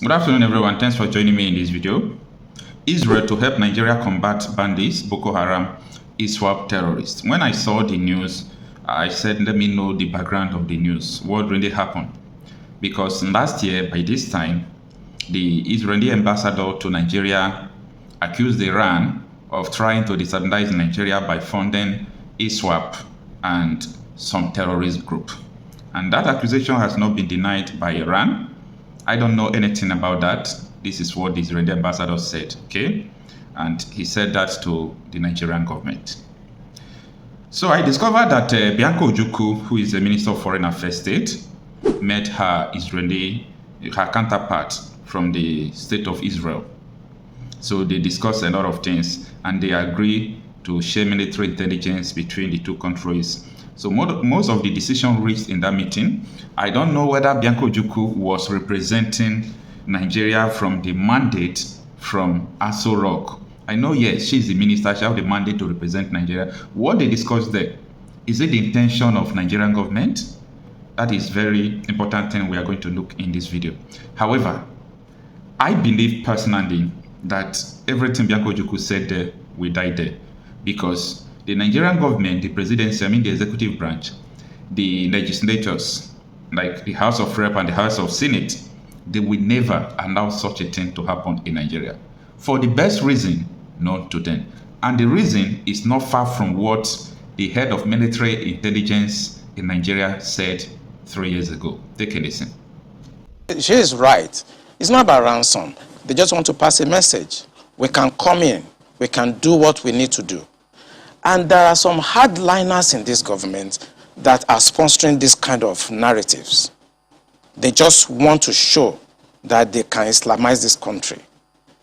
Good afternoon, everyone. Thanks for joining me in this video. Israel to help Nigeria combat bandits, BokoHaram, ISWAP Terrorists. When I saw the news, I said, let me know the background of the news. What really happened? Because last year, by this time, the Israeli ambassador to Nigeria accused Iran of trying to destabilize Nigeria by funding ISWAP and some terrorist group. And that accusation has not been denied by Iran. I don't know anything about that. This is what the Israeli ambassador said, okay? And he said that to the Nigerian government. So I discovered that Bianca Ojukwu, who is the Minister of Foreign Affairs State, met her counterpart from the State of Israel. So they discussed a lot of things and they agree to share military intelligence between the two countries. So most of the decision reached in that meeting, I don't know whether Bianca Ojukwu was representing Nigeria from the mandate from Aso Rock. I know, yes, she's the minister, she has the mandate to represent Nigeria. What they discussed there, is it the intention of Nigerian government? That is very important thing we are going to look in this video. However, I believe personally that everything Bianca Ojukwu said there will die there, because the Nigerian government, the presidency, the executive branch, the legislators, like the House of Rep and the House of Senate, they will never allow such a thing to happen in Nigeria. For the best reason known to them. And the reason is not far from what the head of military intelligence in Nigeria said 3 years ago. Take a listen. She is right. It's not about ransom. They just want to pass a message. We can come in. We can do what we need to do. And there are some hardliners in this government that are sponsoring this kind of narratives. They just want to show that they can Islamize this country.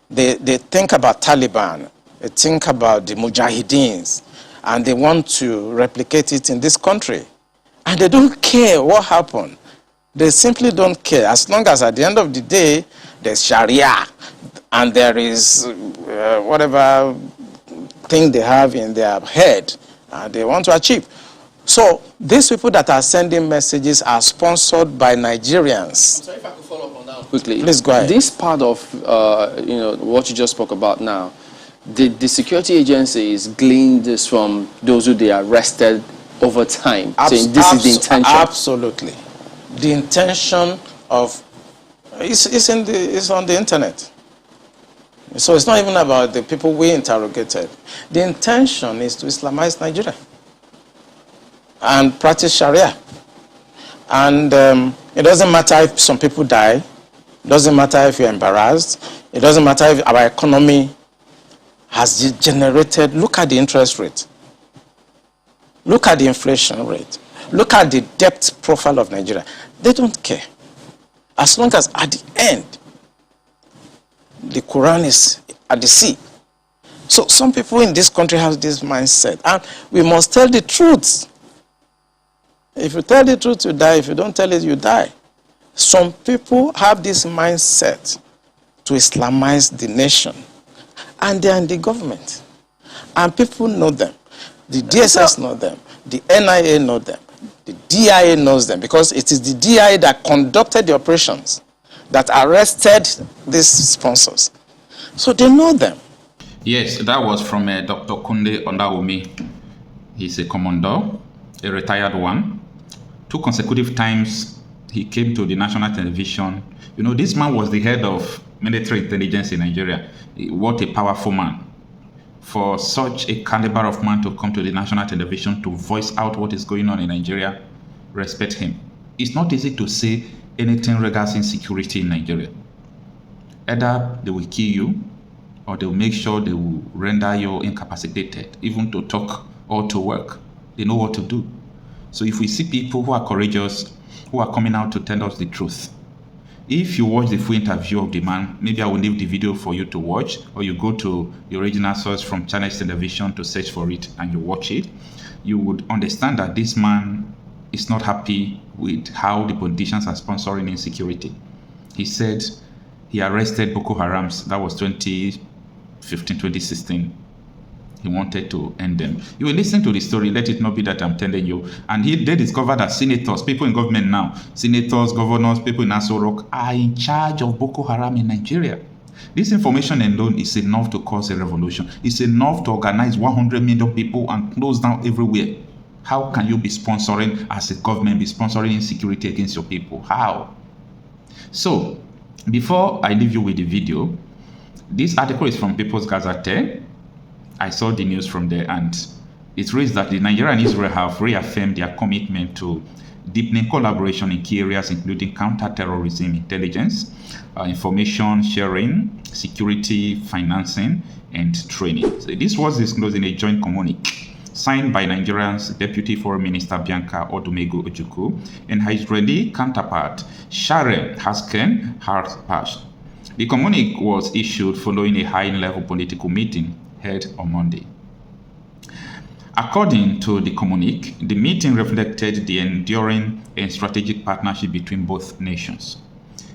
They think about Taliban, they think about the Mujahideens, and they want to replicate it in this country. And they don't care what happened. They simply don't care. As long as at the end of the day, there's Sharia, and there is whatever thing they have in their head they want to achieve. So these people that are sending messages are sponsored by Nigerians. I'm sorry if I could follow up on that quickly. Please go ahead. This part of what you just spoke about now, the security agencies gleaned this from those who they arrested over time, saying this is the intention. Absolutely, the intention of it's on the internet. So it's not even about the people we interrogated. The intention is to Islamize Nigeria and practice Sharia. And it doesn't matter if some people die. It doesn't matter if you're embarrassed. It doesn't matter if our economy has degenerated. Look at the interest rate. Look at the inflation rate. Look at the debt profile of Nigeria. They don't care. As long as at the end, the Quran is at the sea. So some people in this country have this mindset. And we must tell the truth. If you tell the truth, you die. If you don't tell it, you die. Some people have this mindset to Islamize the nation. And they are in the government. And people know them. The DSS know them. The NIA know them. The DIA knows them. Because it is the DIA that conducted the operations that arrested these sponsors. So they know them. Yes, that was from Dr. Kunde Ondawumi. He's a commandor, a retired one. 2 consecutive times he came to the national television. You know, this man was the head of military intelligence in Nigeria. What a powerful man. For such a caliber of man to come to the national television to voice out what is going on in Nigeria, respect him. It's not easy to say anything regarding insecurity in Nigeria. Either they will kill you or they will make sure they will render you incapacitated, even to talk or to work. They know what to do. So if we see people who are courageous, who are coming out to tell us the truth, if you watch the full interview of the man, maybe I will leave the video for you to watch, or you go to the original source from Channels Television to search for it and you watch it, you would understand that this man is not happy with how the politicians are sponsoring insecurity. He said he arrested Boko Haram, that was 2015, 2016. He wanted to end them. You will listen to the story, let it not be that I'm telling you. And they discovered that senators, people in government now, senators, governors, people in Aso Rock are in charge of Boko Haram in Nigeria. This information alone is enough to cause a revolution. It's enough to organize 100 million people and close down everywhere. How can you be sponsoring, as a government, be sponsoring insecurity against your people? How? So, before I leave you with the video, this article is from People's Gazette. I saw the news from there, and it reads that the Nigeria and Israel have reaffirmed their commitment to deepening collaboration in key areas including counter-terrorism intelligence, information sharing, security, financing, and training. So this was disclosed in a joint communique signed by Nigeria's Deputy Foreign Minister Bianca Odumegu Ojukwu and her Israeli counterpart Sharem Hasken-Harpash. The communique was issued following a high-level political meeting held on Monday. According to the communique, the meeting reflected the enduring and strategic partnership between both nations.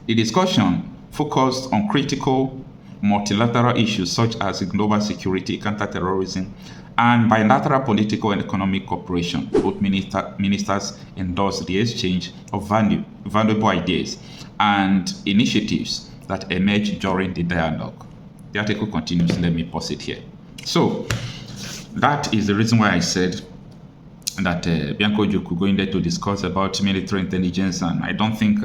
The discussion focused on critical multilateral issues such as global security, counterterrorism, and bilateral political and economic cooperation. Both ministers endorsed the exchange of valuable ideas and initiatives that emerged during the dialogue. The article continues. Let me pause it here. So, that is the reason why I said that Bianca Ojukwu going there to discuss about military intelligence, and I don't think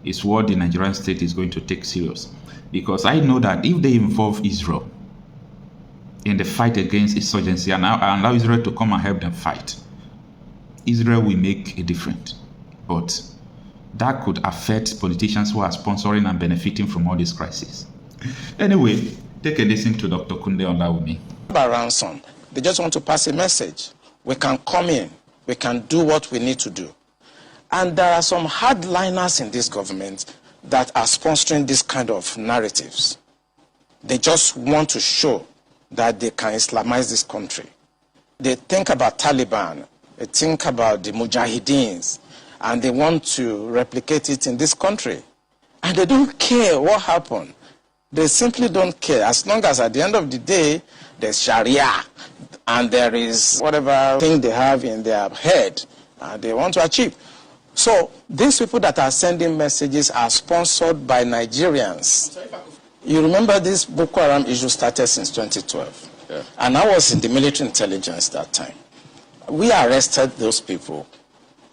it's what the Nigerian state is going to take serious. Because I know that if they involve Israel in the fight against insurgency and allow Israel to come and help them fight, Israel will make a difference. But that could affect politicians who are sponsoring and benefiting from all this crisis. Anyway, take a listen to Dr. Kunle Olawumi. Ransom. They just want to pass a message. We can come in. We can do what we need to do. And there are some hardliners in this government that are sponsoring this kind of narratives. They just want to show that they can Islamize this country. They think about Taliban. They think about the Mujahideens. And they want to replicate it in this country. And they don't care what happened. They simply don't care. As long as at the end of the day, there's Sharia and there is whatever thing they have in their head they want to achieve. So these people that are sending messages are sponsored by Nigerians. You remember this Boko Haram issue started since 2012. Yeah. And I was in the military intelligence that time. We arrested those people.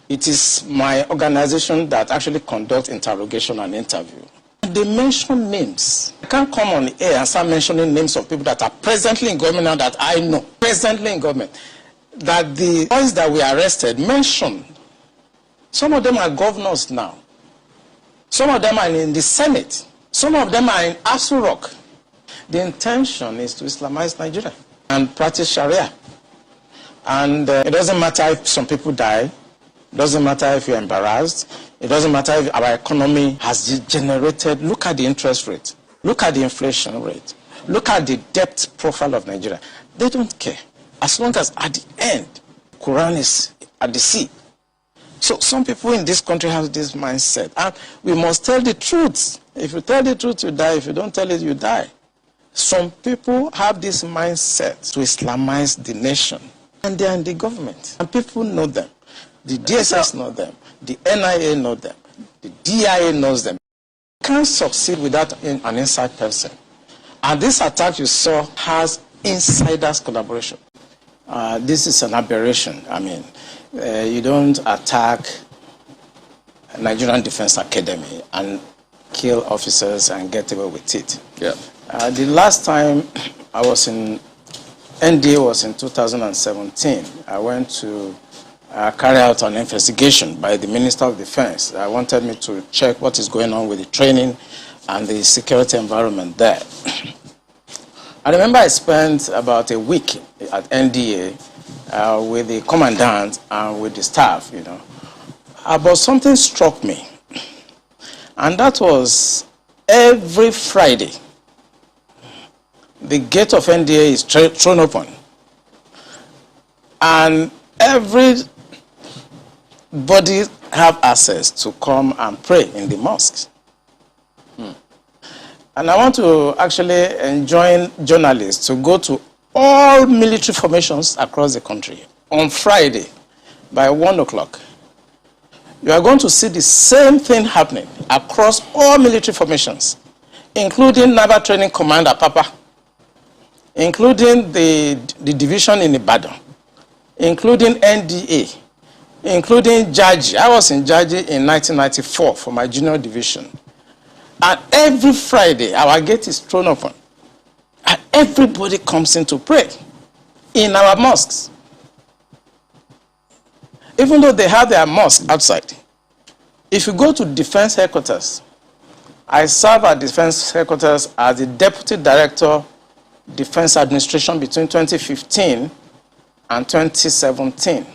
It is my organization that actually conducts interrogation and interview. They mention names. I can't come on air and start mentioning names of people that are presently in government now that I know. Presently in government. That the boys that we arrested mentioned. Some of them are governors now. Some of them are in the Senate. Some of them are in Aso Rock. The intention is to Islamize Nigeria and practice Sharia. And it doesn't matter if some people die. It doesn't matter if you're embarrassed. It doesn't matter if our economy has degenerated. Look at the interest rate. Look at the inflation rate. Look at the debt profile of Nigeria. They don't care. As long as at the end, Quran is at the sea. So some people in this country have this mindset. And we must tell the truth. If you tell the truth, you die. If you don't tell it, you die. Some people have this mindset to Islamize the nation. And they are in the government. And people know them. The DSS know them. The NIA know them. The DIA knows them. You can't succeed without an inside person. And this attack you saw has insiders collaboration. This is an aberration. I mean, you don't attack Nigerian Defense Academy and kill officers and get away with it. Yeah. The last time I was in NDA was in 2017. I went to carry out an investigation by the Minister of Defense. I wanted me to check what is going on with the training and the security environment there. I remember I spent about a week at NDA with the commandant and with the staff, you know. But something struck me. And that was every Friday, the gate of NDA is thrown open. And everybody have access to come and pray in the mosques. And I want to actually enjoin journalists to go to all military formations across the country on Friday by 1 o'clock. You are going to see the same thing happening across all military formations, including Naval Training Command at Papa, including the division in Ibadan, including NDA, including Jaji. I was in Jaji in 1994 for my junior division. And every Friday, our gate is thrown open. And everybody comes in to pray in our mosques. Even though they have their mosque outside. If you go to defense headquarters, I serve at defense headquarters as the Deputy Director, Defense Administration between 2015 and 2017.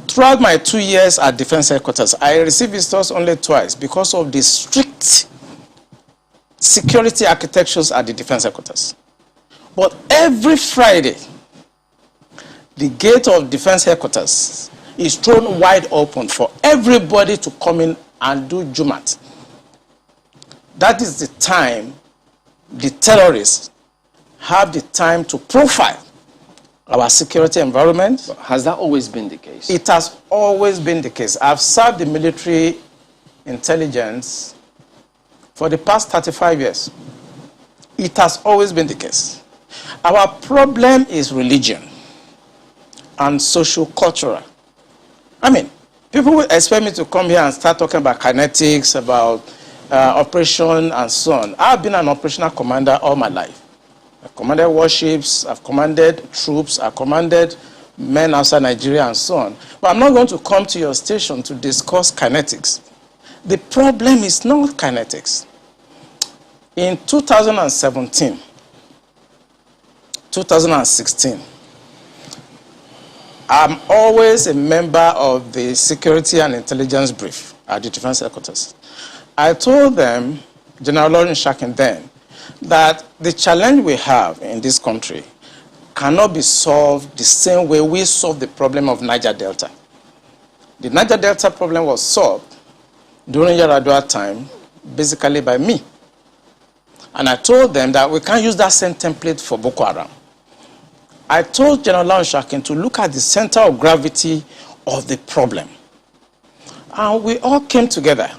Throughout my 2 years at defense headquarters, I received visitors only twice because of the strict security architectures at the defense headquarters. But every Friday, the gate of defense headquarters is thrown wide open for everybody to come in and do Jumat. That is the time the terrorists have the time to profile our security environment. Has that always been the case? It has always been the case. I've served the military intelligence for the past 35 years. It has always been the case. Our problem is religion and social-cultural. I mean, people will expect me to come here and start talking about kinetics, about operation and so on. I've been an operational commander all my life. I've commanded warships, I've commanded troops, I've commanded men outside Nigeria and so on. But I'm not going to come to your station to discuss kinetics. The problem is not kinetics. In 2017, 2016, I'm always a member of the Security and Intelligence Brief at the Defense Headquarters. I told them, General Lawrence Shakin then, that the challenge we have in this country cannot be solved the same way we solved the problem of Niger Delta. The Niger Delta problem was solved during Yaradua time, basically by me. And I told them that we can't use that same template for Boko Haram. I told General Lawrence Shakin to look at the center of gravity of the problem. And we all came together.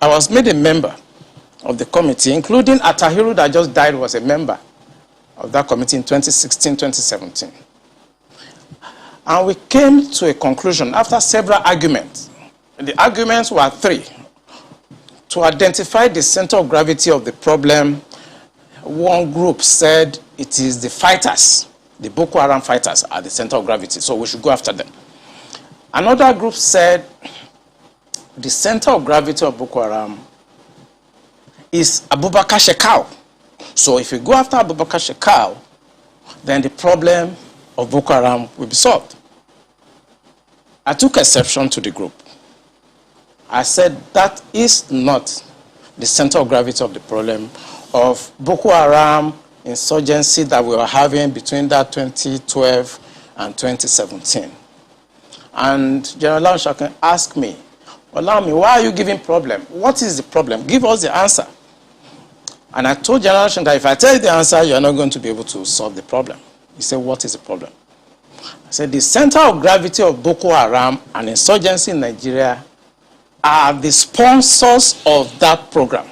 I was made a member of the committee, including Atahiru that just died was a member of that committee in 2016, 2017. And we came to a conclusion after several arguments. The arguments were three. To identify the center of gravity of the problem, one group said it is the fighters, the Boko Haram fighters are the center of gravity, so we should go after them. Another group said the center of gravity of Boko Haram is Abubakar Shekau. So if we go after Abubakar Shekau, then the problem of Boko Haram will be solved. I took exception to the group. I said that is not the center of gravity of the problem of Boko Haram insurgency that we were having between that 2012 and 2017. And General Lawrence Shakin asked me, Olami, why are you giving problem? What is the problem? Give us the answer. And I told General Shakin that if I tell you the answer, you are not going to be able to solve the problem. He said, what is the problem? I said, the center of gravity of Boko Haram and insurgency in Nigeria are the sponsors of that program.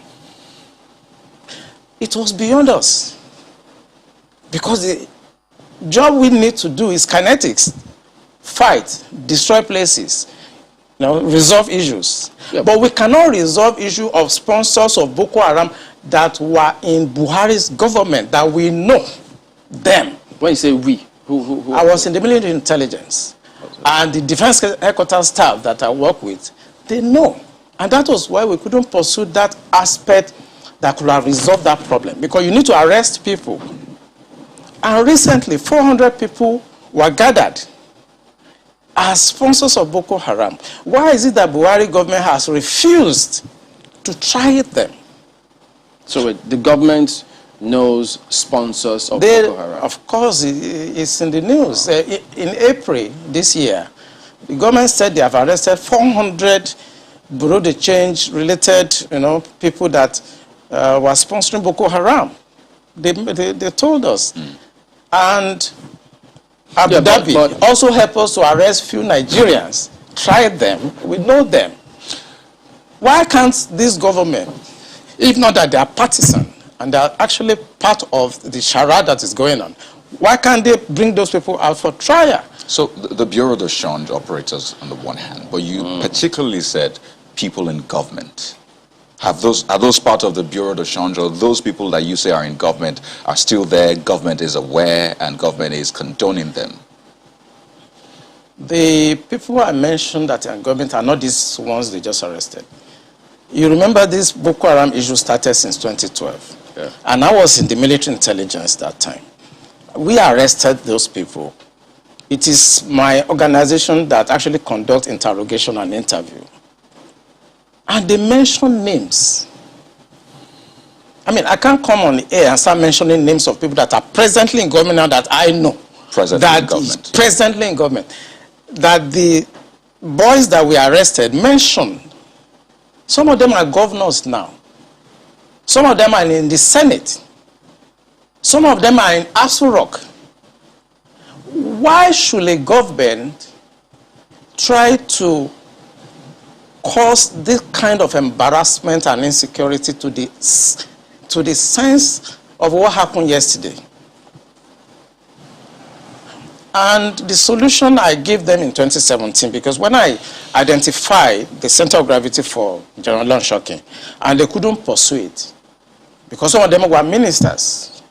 It was beyond us. Because the job we need to do is kinetics. Fight, destroy places, resolve issues. Yep. But we cannot resolve issue of sponsors of Boko Haram that were in Buhari's government, that we know them. When you say we, who I was in the military intelligence. And the defense headquarters staff that I work with, they know. And that was why we couldn't pursue that aspect that could have resolved that problem. Because you need to arrest people. And recently, 400 people were gathered as sponsors of Boko Haram. Why is it that Buhari government has refused to try them? So the government knows sponsors of Boko Haram? Of course, it's in the news. In April this year, the government said they have arrested 400 Bureau de Change related people that were sponsoring Boko Haram. They told us. And Abu Dhabi also helped us to arrest few Nigerians, tried them, we know them. Why can't this government, if not that they are partisan and they are actually part of the charade that is going on, why can't they bring those people out for trial? So the Bureau de Change operators on the one hand, but you particularly said people in government. Are those part of the Bureau de Change, or those people that you say are in government are still there, government is aware, and government is condoning them? The people I mentioned that are in government are not these ones they just arrested. You remember this Boko Haram issue started since 2012. Yeah. And I was in the military intelligence that time. We arrested those people. It is my organization that actually conducts interrogation and interview. And they mention names. I mean, I can't come on the air and start mentioning names of people that are presently in government now that I know. Presently in government. That the boys that we arrested mentioned. Some of them are governors now. Some of them are in the Senate. Some of them are in Aso Rock. Why should a government try to cause this kind of embarrassment and insecurity to the sense of what happened yesterday? And the solution I gave them in 2017, because when I identified the center of gravity for General Lonshokin, and they couldn't pursue it, because some of them were ministers.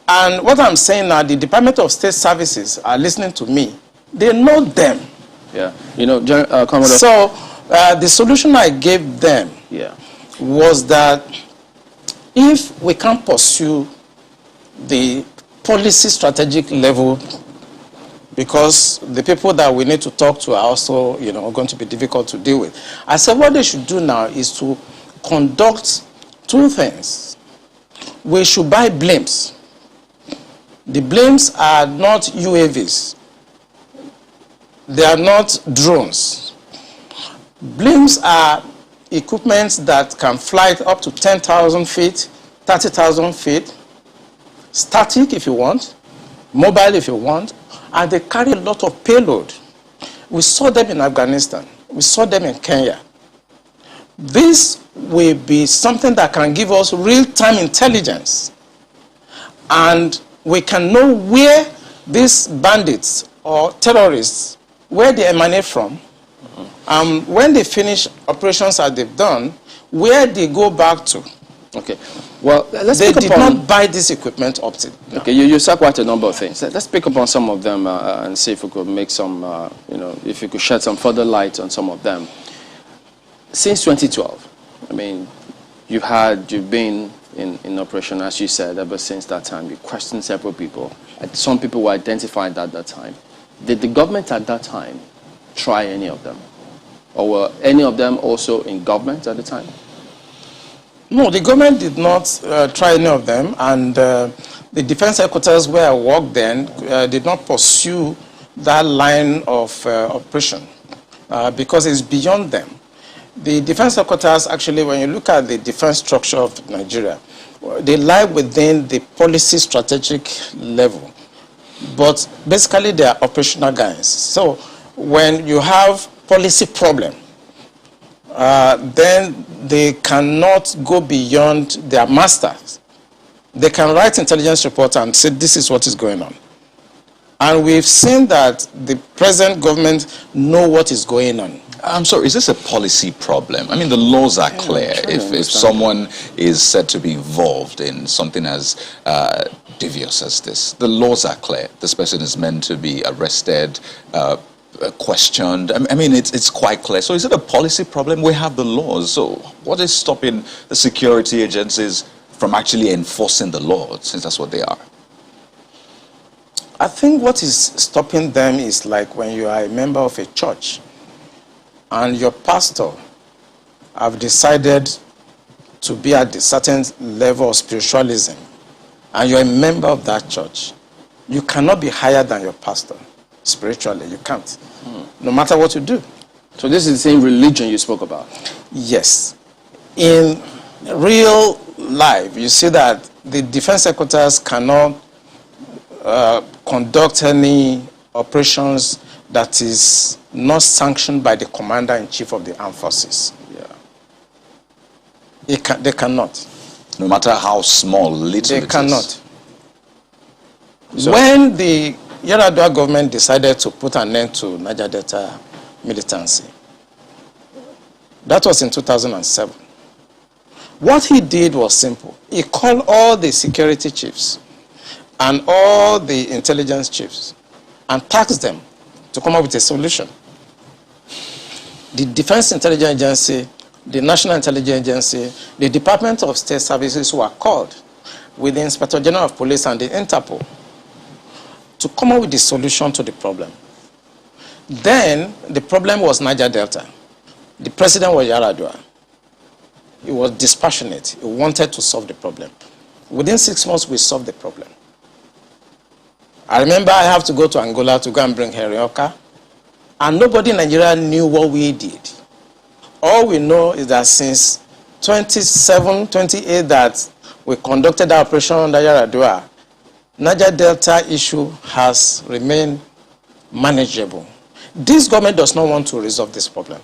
And what I'm saying now, the Department of State Services are listening to me. They know them. Yeah, you know, Commodore. So the solution I gave them was that if we can't pursue the policy strategic level, because the people that we need to talk to are also, you know, going to be difficult to deal with. I said what they should do now is to conduct two things. We should buy blimps. The blimps are not UAVs. They are not drones. Blimps are equipment that can fly up to 10,000 feet, 30,000 feet, static if you want, mobile if you want, and they carry a lot of payload. We saw them in Afghanistan. We saw them in Kenya. This will be something that can give us real-time intelligence. And we can know where these bandits or terrorists, where they emanate from, when they finish operations that they've done, where they go back to. Okay. Well, they did not buy this equipment up to. No. Okay, you said quite a number of things. Let's pick up on some of them and see if we could make some, you know, if you could shed some further light on some of them. Since 2012, I mean, you've been in operation, as you said, ever since that time. You questioned several people. Some people were identified at that time. Did the government at that time try any of them? Or were any of them also in government at the time? No, the government did not try any of them, and the defense headquarters where I worked then did not pursue that line of operation because it's beyond them. The defense headquarters, actually, when you look at the defense structure of Nigeria, they lie within the policy strategic level, but basically they are operational guys. So when you have policy problem, then they cannot go beyond their masters. They can write intelligence reports and say this is what is going on. And we've seen that the present government know what is going on. I'm sorry, is this a policy problem? I mean, the laws are clear. If someone is said to be involved in something as devious as this, the laws are clear. This person is meant to be arrested, questioned. I mean, it's quite clear. So is it a policy problem? We have the laws. So what is stopping the security agencies from actually enforcing the law, since that's what they are? I think what is stopping them is like when you are a member of a church and your pastor have decided to be at a certain level of spiritualism and you're a member of that church. You cannot be higher than your pastor spiritually. You can't, no matter what you do. So this is the same religion you spoke about? Yes. In real life, you see that the defense headquarters cannot conduct any operations that is not sanctioned by the commander-in-chief of the armed forces. Yeah. They cannot. No matter how small, little they cannot. So when the Yar'Adua government decided to put an end to Niger Delta militancy, that was in 2007. What he did was simple. He called all the security chiefs and all the intelligence chiefs and tasked them to come up with a solution. The Defense Intelligence Agency, the National Intelligence Agency, the Department of State Services were called with the Inspector General of Police and the Interpol to come up with the solution to the problem. Then the problem was Niger Delta. The president was Yar'Adua. He was dispassionate. He wanted to solve the problem. Within 6 months, we solved the problem. I remember I have to go to Angola to go and bring Herioka, and nobody in Nigeria knew what we did. All we know is that since 27, 28 that we conducted our operation under Yar'Adua, Niger Delta issue has remained manageable. This government does not want to resolve this problem.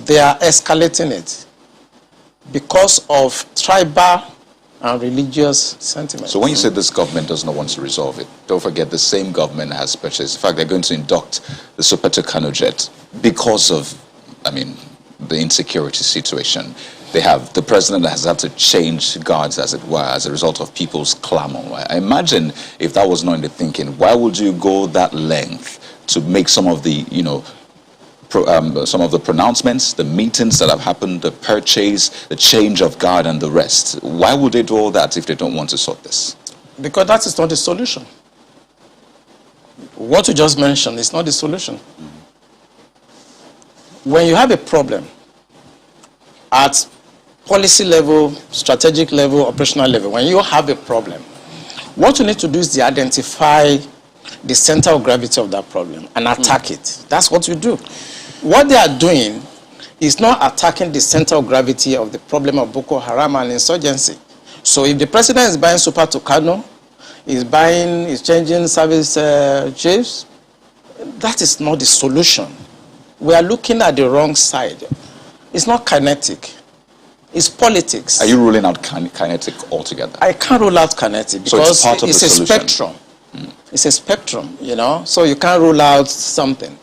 They are escalating it because of tribal and religious sentiments. So when you say this government does not want to resolve it, don't forget the same government has purchased. In fact, they're going to induct the Sopeto Kanu jet because of, the insecurity situation. They have, the president has had to change guards, as it were, as a result of people's clamor. I imagine if that was not in the thinking, why would you go that length to make some of the, some of the pronouncements, the meetings that have happened, the purchase, the change of guard and the rest? Why would they do all that if they don't want to sort this? Because that is not the solution. What you just mentioned is not the solution. When you have a problem at policy level, strategic level, operational level, when you have a problem, what you need to do is to identify the center of gravity of that problem and attack it. That's what you do. What they are doing is not attacking the center of gravity of the problem of Boko Haram and insurgency. So if the president is buying Super Tucano, is changing service chiefs, that is not the solution. We are looking at the wrong side. It's not kinetic. It's politics. Are you ruling out kinetic altogether? I can't rule out kinetic because so it's a spectrum. It's a spectrum, so you can't rule out something.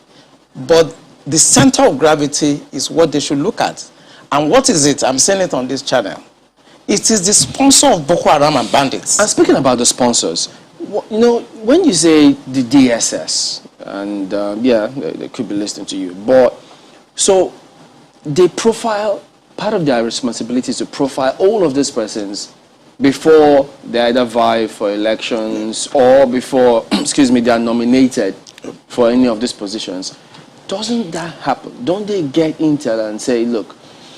But the center of gravity is what they should look at. And what is it? I'm saying it on this channel. It is the sponsor of Boko Haram and bandits. And speaking about the sponsors, when you say the DSS, and they could be listening to you, but so they profile, part of their responsibility is to profile all of these persons before they either vie for elections or before, they are nominated for any of these positions. Doesn't that happen? Don't they get intel and say, look,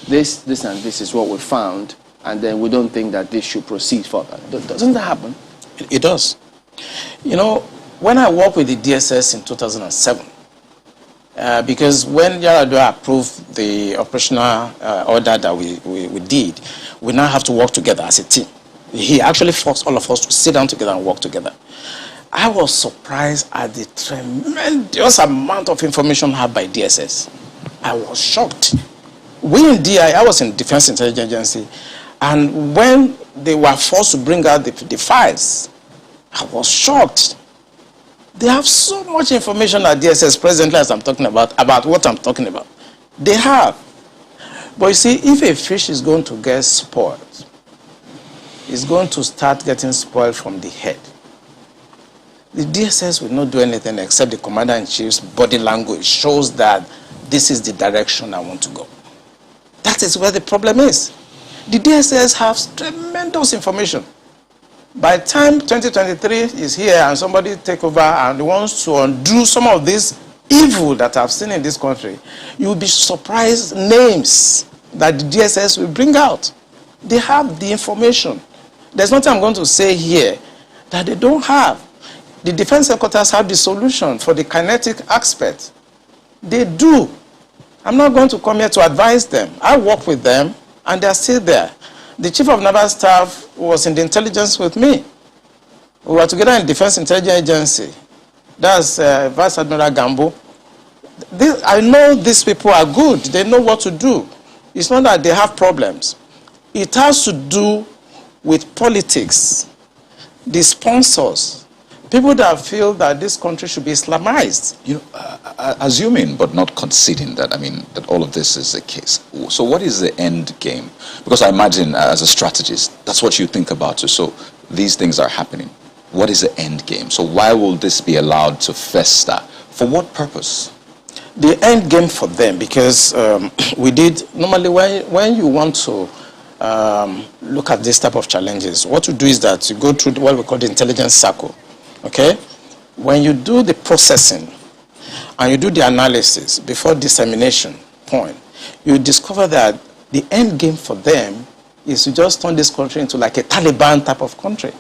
this and this is what we found, and then we don't think that this should proceed further? Doesn't that happen? It does. When I worked with the DSS in 2007, because when Yar'Adua approved the operational order that we did, we now have to work together as a team. He actually forced all of us to sit down together and work together. I was surprised at the tremendous amount of information had by DSS. I was shocked. We in DI, I was in Defense Intelligence Agency, and when they were forced to bring out the files, I was shocked. They have so much information at DSS presently as I'm talking about what I'm talking about. They have. But you see, if a fish is going to get spoiled, it's going to start getting spoiled from the head. The DSS will not do anything except the commander-in-chief's body language shows that this is the direction I want to go. That is where the problem is. The DSS has tremendous information. By the time 2023 is here and somebody take over and wants to undo some of this evil that I've seen in this country, you'll be surprised names that the DSS will bring out. They have the information. There's nothing I'm going to say here that they don't have. The defense headquarters have the solution for the kinetic aspect. They do. I'm not going to come here to advise them. I work with them and they're still there. The chief of naval staff was in the intelligence with me. We were together in Defense Intelligence Agency. That's Vice Admiral Gambo. I know these people are good. They know what to do. It's not that they have problems. It has to do with politics, the sponsors, people that feel that this country should be Islamized. You know, assuming but not conceding that, I mean, that all of this is the case. So what is the end game? Because I imagine as a strategist, that's what you think about too. So these things are happening. What is the end game? So why will this be allowed to fester? For what purpose? The end game for them, because normally when you want to look at this type of challenges, what you do is that you go through what we call the intelligence circle, okay? When you do the processing and you do the analysis before dissemination point, you discover that the end game for them is to just turn this country into like a Taliban type of country.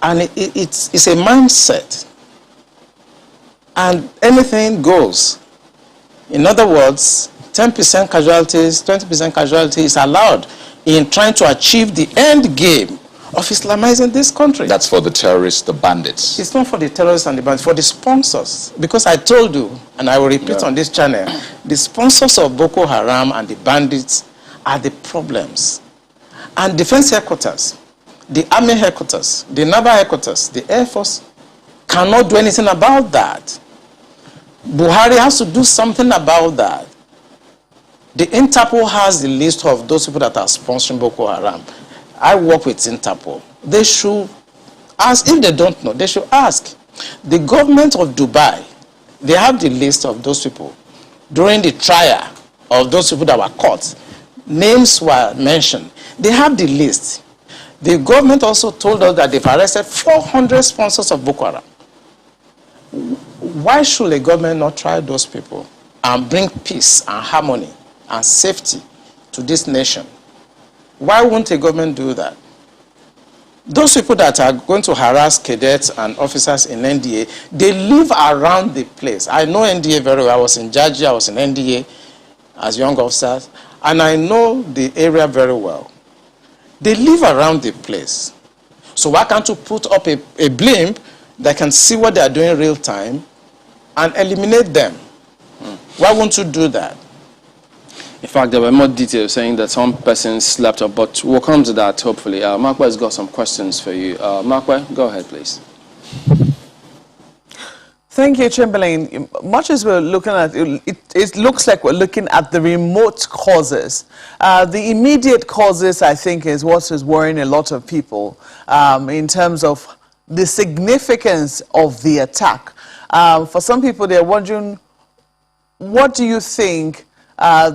And it's a mindset. And anything goes. In other words, 10% casualties, 20% casualties is allowed in trying to achieve the end game of Islamizing this country. That's for the terrorists, the bandits. It's not for the terrorists and the bandits, for the sponsors. Because I told you, and I will repeat on this channel, the sponsors of Boko Haram and the bandits are the problems. And defense headquarters, the army headquarters, the naval headquarters, the air force cannot do anything about that. Buhari has to do something about that. The Interpol has the list of those people that are sponsoring Boko Haram. I work with Interpol. They should ask. If they don't know, they should ask. The government of Dubai, they have the list of those people. During the trial of those people that were caught, names were mentioned. They have the list. The government also told us that they've arrested 400 sponsors of Boko Haram. Why should a government not try those people and bring peace and harmony and safety to this nation? Why won't a government do that? Those people that are going to harass cadets and officers in NDA, they live around the place. I know NDA very well. I was in Georgia, I was in NDA as young officers, and I know the area very well. They live around the place. So why can't you put up a blimp that can see what they are doing in real time and eliminate them? Why won't you do that? In fact, there were more details saying that some persons slept up, but we'll come to that hopefully. Makwe has got some questions for you. Makwe, go ahead, please. Thank you, Chamberlain. Much as we're looking at it looks like we're looking at the remote causes. The immediate causes, I think, is what is worrying a lot of people in terms of the significance of the attack. For some people, they're wondering, what do you think were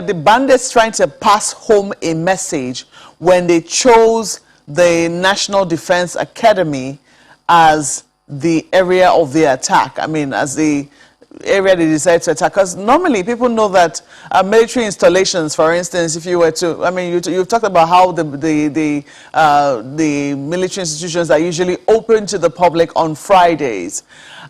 the bandits trying to pass home a message when they chose the National Defense Academy as the area of the attack? I mean, as the area they decided to attack. Because normally people know that military installations, for instance, if you were to, I mean, you've talked about how the military institutions are usually open to the public on Fridays.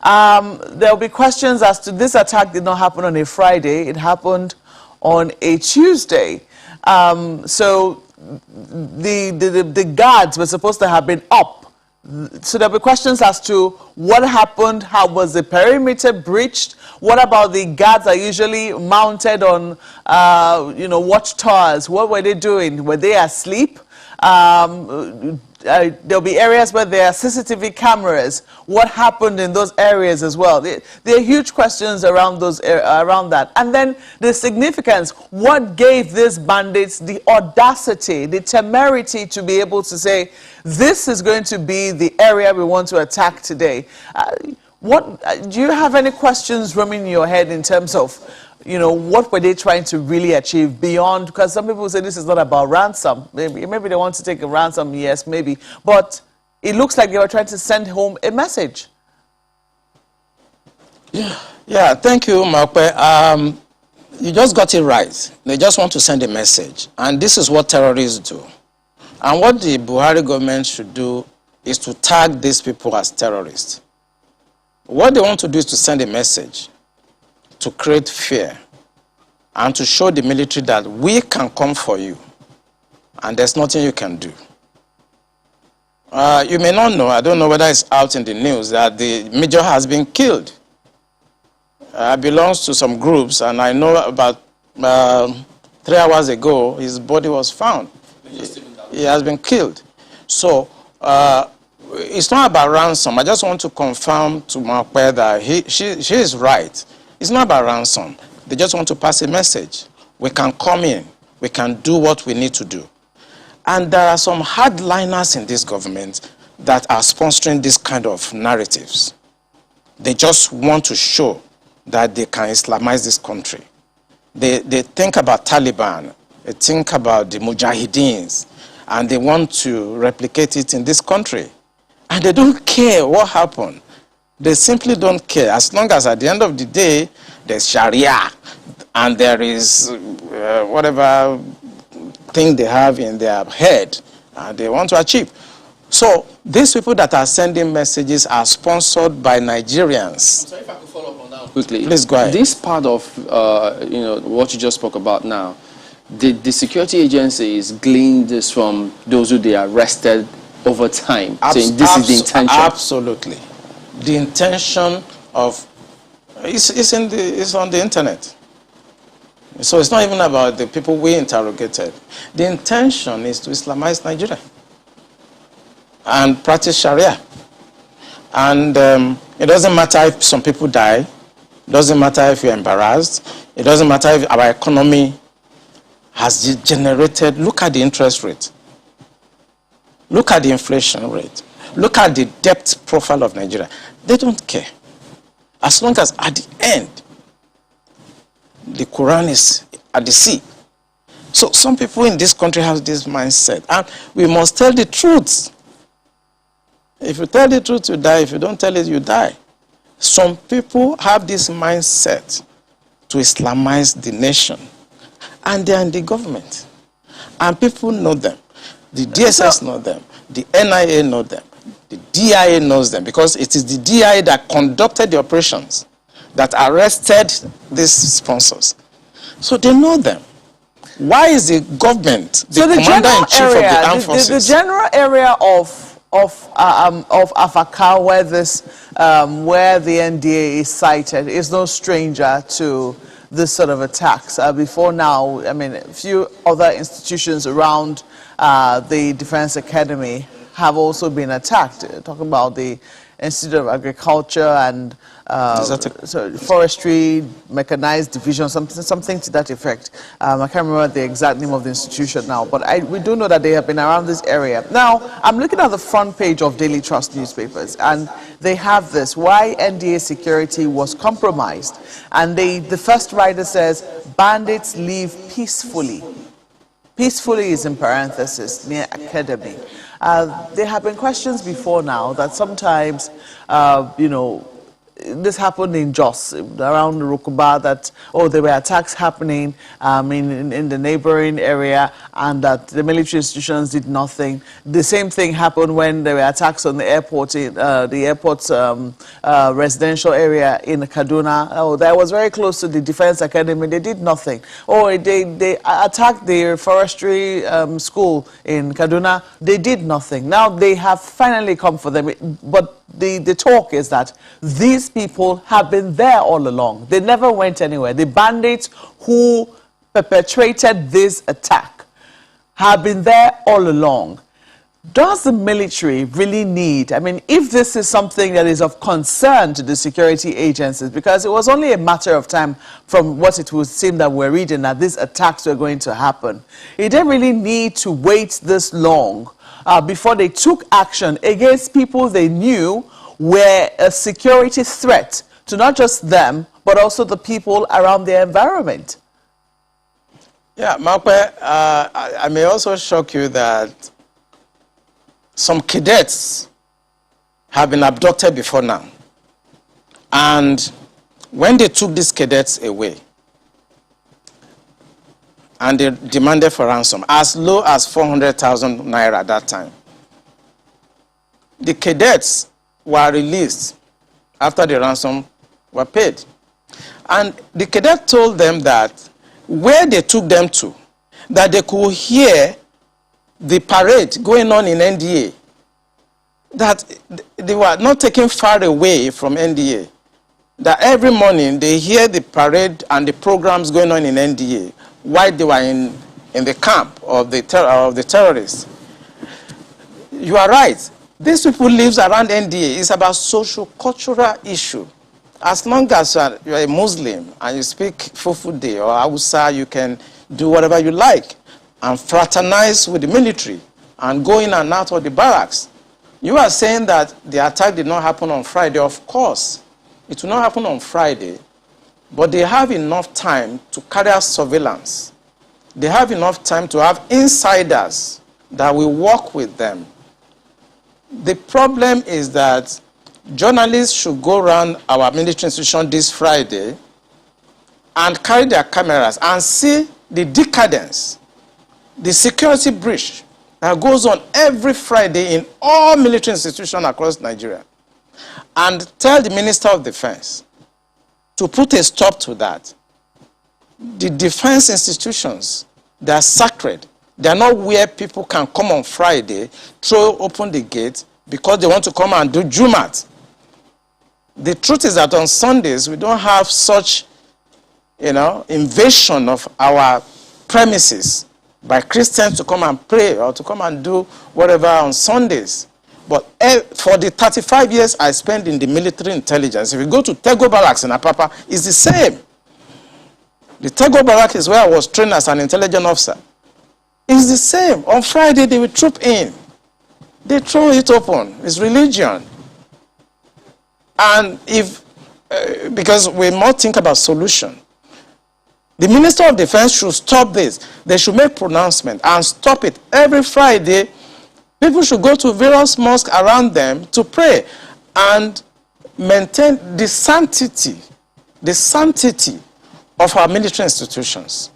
There will be questions as to this attack did not happen on a Friday. It happened on a Tuesday. So the guards were supposed to have been up. So there'll be questions as to what happened, how was the perimeter breached, what about the guards are usually mounted on, watchtowers, what were they doing, were they asleep? There'll be areas where there are CCTV cameras, what happened in those areas as well. There are huge questions around that. And then the significance, what gave these bandits the audacity, the temerity to be able to say, this is going to be the area we want to attack today. Do you have any questions roaming in your head in terms of, what were they trying to really achieve beyond? Because some people say this is not about ransom. Maybe they want to take a ransom, yes, maybe. But it looks like they were trying to send home a message. Yeah, thank you, Makwe. You just got it right. They just want to send a message. And this is what terrorists do. And what the Buhari government should do is to tag these people as terrorists. What they want to do is to send a message to create fear and to show the military that we can come for you and there's nothing you can do. You may not know, I don't know whether it's out in the news, that the major has been killed. Belongs to some groups, and I know about 3 hours ago his body was found. He has been killed. So it's not about ransom. I just want to confirm to Makwe that she is right. It's not about ransom. They just want to pass a message. We can come in. We can do what we need to do. And there are some hardliners in this government that are sponsoring this kind of narratives. They just want to show that they can Islamize this country. They think about Taliban, they think about the Mujahideens, and they want to replicate it in this country. And they don't care what happened. They simply don't care. As long as at the end of the day, there's Sharia, and there is whatever thing they have in their head, they want to achieve. So these people that are sending messages are sponsored by Nigerians. So if I could follow up on that quickly. Please go ahead. This part of what you just spoke about now, the security agencies gleaned this from those who they arrested over time, saying this is the intention. Absolutely. The intention of it's on the internet. So it's not even about the people we interrogated. The intention is to Islamize Nigeria and practice Sharia. And it doesn't matter if some people die. It doesn't matter if you're embarrassed. It doesn't matter if our economy has generated. Look at the interest rate. Look at the inflation rate. Look at the debt profile of Nigeria. They don't care. As long as at the end, the Quran is at the sea. So some people in this country have this mindset. And we must tell the truth. If you tell the truth, you die. If you don't tell it, you die. Some people have this mindset to Islamize the nation. And they are in the government. And people know them. The DSS know them. The NIA know them. The DIA knows them. Because it is the DIA that conducted the operations that arrested these sponsors. So they know them. Why is the government, the commander-in-chief of the armed forces? The general area of Afaka, where where the NDA is cited, is no stranger to this sort of attacks. Before now, I mean, a few other institutions around the Defense Academy have also been attacked. Talking about the Institute of Agriculture and Forestry, Mechanized Division, something to that effect. I can't remember the exact name of the institution now, but we do know that they have been around this area. Now, I'm looking at the front page of Daily Trust newspapers, and they have this, why NDA security was compromised. And the first writer says, bandits leave peacefully. Peacefully is in parenthesis, near academy. There have been questions before now that sometimes, this happened in Jos, around Rukuba, that, there were attacks happening in the neighboring area, and that the military institutions did nothing. The same thing happened when there were attacks on the airport, the airport's residential area in Kaduna. That was very close to the Defense Academy. They did nothing. They attacked the forestry school in Kaduna. They did nothing. Now they have finally come for them. But the talk is that these people have been there all along. They never went anywhere. The bandits who perpetrated this attack have been there all along. Does the military really need, I mean, if this is something that is of concern to the security agencies, because it was only a matter of time from what it would seem that we're reading that these attacks were going to happen, it didn't really need to wait this long before they took action against people they knew were a security threat to not just them, but also the people around their environment. Yeah, Makwe, I may also shock you that some cadets have been abducted before now. And when they took these cadets away, and they demanded for ransom, as low as 400,000 naira at that time, the cadets were released after the ransom were paid. And the cadet told them that where they took them to, that they could hear the parade going on in NDA, that they were not taken far away from NDA, that every morning they hear the parade and the programs going on in NDA while they were in the camp of the terrorists. You are right. These people live around NDA. It's about social-cultural issue. As long as you are a Muslim and you speak Fufude or Hausa, you can do whatever you like and fraternize with the military and go in and out of the barracks. You are saying that the attack did not happen on Friday. Of course, it will not happen on Friday, but they have enough time to carry out surveillance. They have enough time to have insiders that will work with them. The problem is that journalists should go around our military institution this Friday and carry their cameras and see the decadence, the security breach that goes on every Friday in all military institutions across Nigeria, and tell the Minister of Defense to put a stop to that. The defense institutions, they are sacred. They are not where people can come on Friday, throw open the gate because they want to come and do Jumat. The truth is that on Sundays, we don't have such, invasion of our premises by Christians to come and pray or to come and do whatever on Sundays. But for the 35 years I spent in the military intelligence, if you go to Tego Barracks in Apapa, it's the same. The Tego Barracks is where I was trained as an intelligence officer. It's the same. On Friday, they will troop in. They throw it open. It's religion. And because we must think about solution. The Minister of Defense should stop this. They should make pronouncement and stop it. Every Friday, people should go to various mosques around them to pray and maintain the sanctity of our military institutions.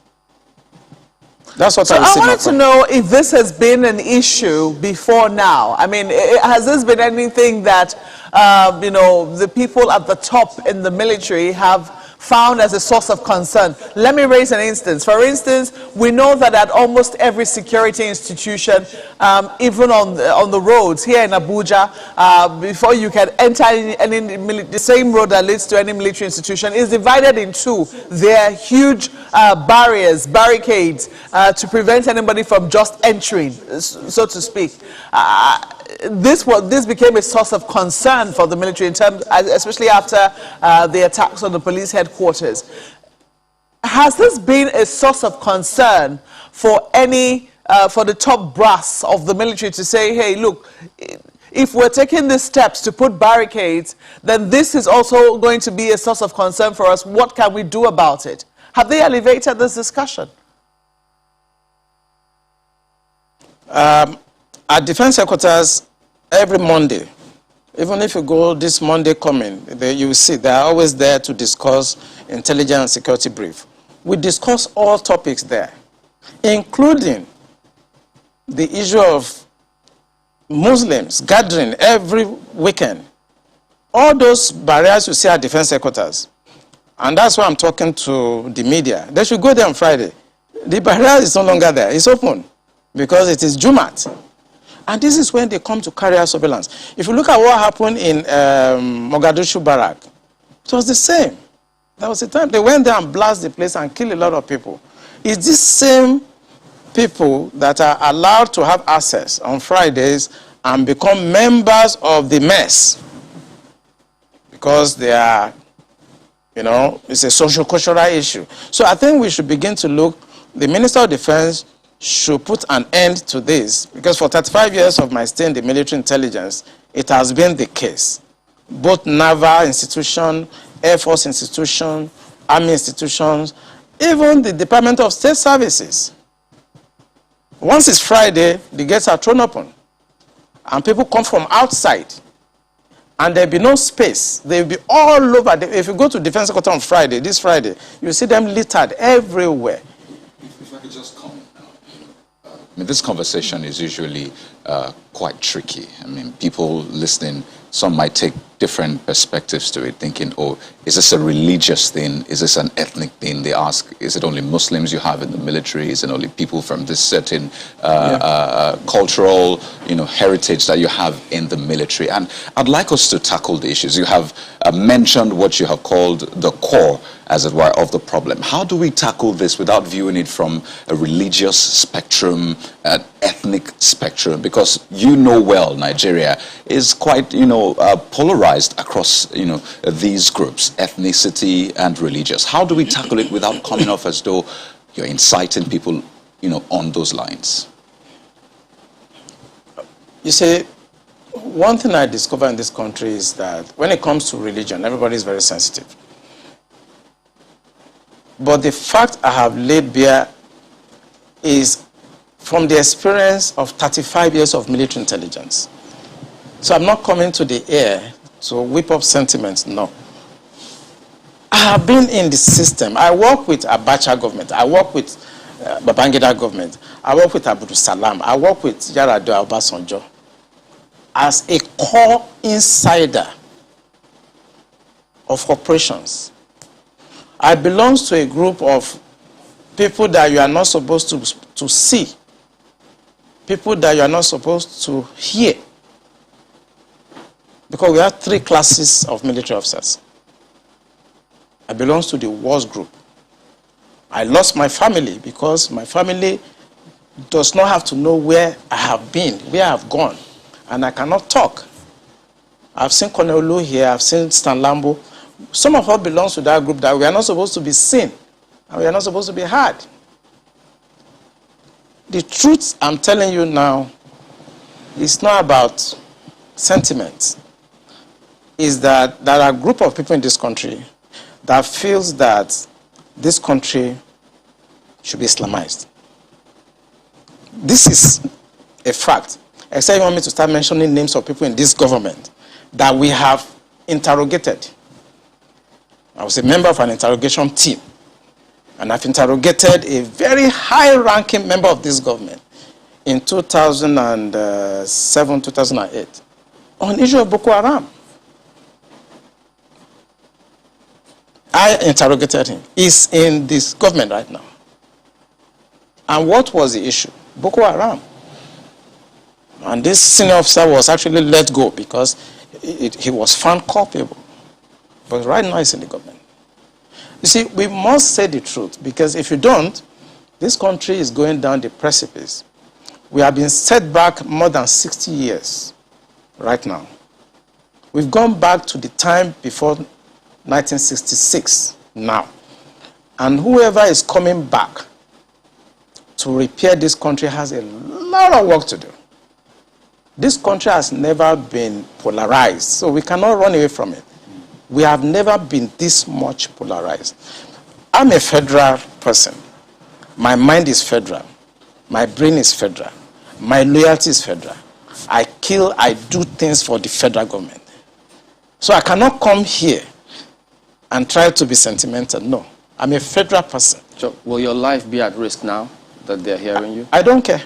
That's what so I wanted to know if this has been an issue before now. I mean, has this been anything that, the people at the top in the military have found as a source of concern? Let me raise an instance. For instance, we know that at almost every security institution, even on the roads here in Abuja, before you can enter the same road that leads to any military institution is divided in two. There are huge barricades to prevent anybody from just entering, so to speak. This became a source of concern for the military, in terms, especially after the attacks on the police headquarters. Has this been a source of concern for for the top brass of the military to say, hey, look, if we're taking these steps to put barricades, then this is also going to be a source of concern for us. What can we do about it? Have they elevated this discussion? At defense headquarters, every Monday, even if you go this Monday coming, you will see they are always there to discuss intelligence and security brief. We discuss all topics there, including the issue of Muslims gathering every weekend. All those barriers you see at defense headquarters, and that's why I'm talking to the media. They should go there on Friday. The barrier is no longer there. It's open because it is Jumat. And this is when they come to carry out surveillance. If you look at what happened in Mogadishu Barrack, it was the same. There was a time they went there and blasted the place and killed a lot of people. It's these same people that are allowed to have access on Fridays and become members of the mess because they are, it's a social-cultural issue. So I think we should begin to look, the Minister of Defense should put an end to this, because for 35 years of my stay in the military intelligence, it has been the case. Both naval institutions, Air Force institutions, Army institutions, even the Department of State Services. Once it's Friday, the gates are thrown open, and people come from outside, and there'll be no space. They'll be all over. If you go to Defense Headquarters on Friday, this Friday, you see them littered everywhere. If I could just comment now, I mean, this conversation is usually quite tricky. I mean, people listening, some might take different perspectives to it, thinking, oh, is this a religious thing? Is this an ethnic thing? They ask, is it only Muslims you have in the military? Is it only people from this certain cultural, heritage that you have in the military? And I'd like us to tackle the issues. You have mentioned what you have called the core, as it were, of the problem. How do we tackle this without viewing it from a religious spectrum, an ethnic spectrum? Because you know well, Nigeria is quite, polarized across, these groups, ethnicity and religious. How do we tackle it without coming off as though you're inciting people, on those lines? You see, one thing I discovered in this country is that when it comes to religion, everybody is very sensitive. But the fact I have laid bare is from the experience of 35 years of military intelligence. So I'm not coming to the air to whip up sentiments, no. I have been in the system. I work with Abacha government. I work with Babangida government. I work with Abdul Salam. I work with Yar'Adua Obasanjo as a core insider of operations. I belong to a group of people that you are not supposed to see, people that you are not supposed to hear. Because we have 3 classes of military officers. I belong to the wars group. I lost my family because my family does not have to know where I have been, where I have gone, and I cannot talk. I've seen Colonel Lu here, I've seen Stan Lambo. Some of us belong to that group that we are not supposed to be seen, and we are not supposed to be heard. The truth I'm telling you now is not about sentiments. Is that there are a group of people in this country that feels that this country should be Islamized. This is a fact. Except you want me to start mentioning names of people in this government that we have interrogated. I was a member of an interrogation team, and I've interrogated a very high-ranking member of this government in 2007, 2008 on the issue of BokoHaram. I interrogated him. He's in this government right now. And what was the issue? BokoHaram. And this senior officer was actually let go because he was found culpable. But right now he's in the government. You see, we must say the truth, because if you don't, this country is going down the precipice. We have been set back more than 60 years right now. We've gone back to the time before 1966 now. And whoever is coming back to repair this country has a lot of work to do. This country has never been polarized, so we cannot run away from it. We have never been this much polarized. I'm a federal person. My mind is federal. My brain is federal. My loyalty is federal. I do things for the federal government. So I cannot come here and try to be sentimental. No, I'm a federal person. So will your life be at risk now that they're hearing you? I don't care.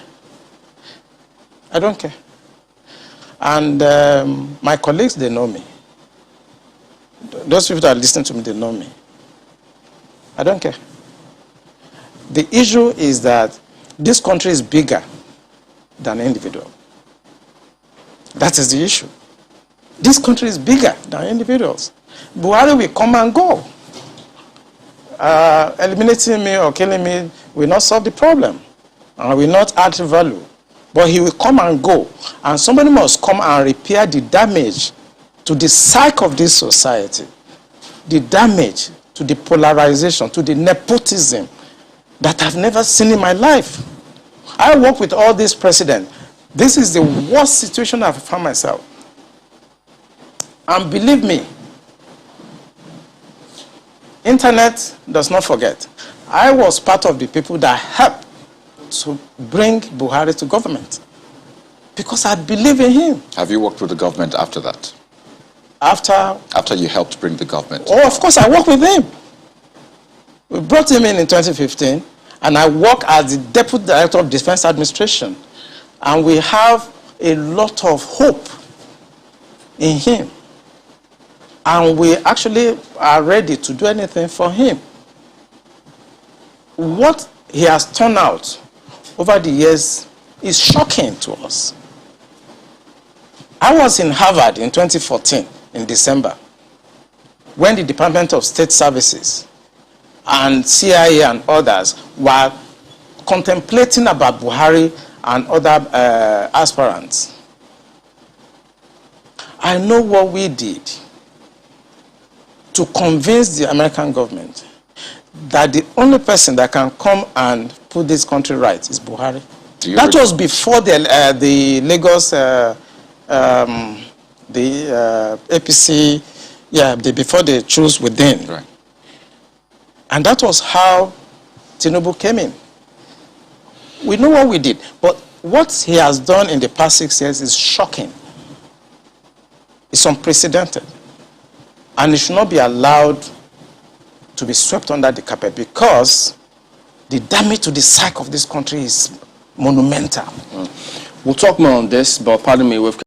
I don't care. And my colleagues, they know me. Those people that are listening to me, they know me. I don't care. The issue is that this country is bigger than an individual. That is the issue. This country is bigger than individuals. Buhari will come and go. Eliminating me or killing me will not solve the problem and will not add value. But he will come and go. And somebody must come and repair the damage to the psyche of this society, the damage to the polarization, to the nepotism that I've never seen in my life. I work with all these presidents. This is the worst situation I've found myself. And believe me, internet does not forget. I was part of the people that helped to bring Buhari to government because I believe in him. Have you worked with the government after that? After you helped bring the government? Oh, of course, I worked with him. We brought him in 2015, And I work as the Deputy Director of Defense Administration. And we have a lot of hope in him. And we actually are ready to do anything for him. What he has turned out over the years is shocking to us. I was in Harvard in 2014, in December, when the Department of State Services and CIA and others were contemplating about Buhari and other aspirants. I know what we did to convince the American government that the only person that can come and put this country right is Buhari. That was before the Lagos, APC, before they chose within. Right. And that was how Tinubu came in. We know what we did, but what he has done in the past 6 years is shocking. It's unprecedented. And it should not be allowed to be swept under the carpet, because the damage to the psyche of this country is monumental. We'll talk more on this, but pardon me, we've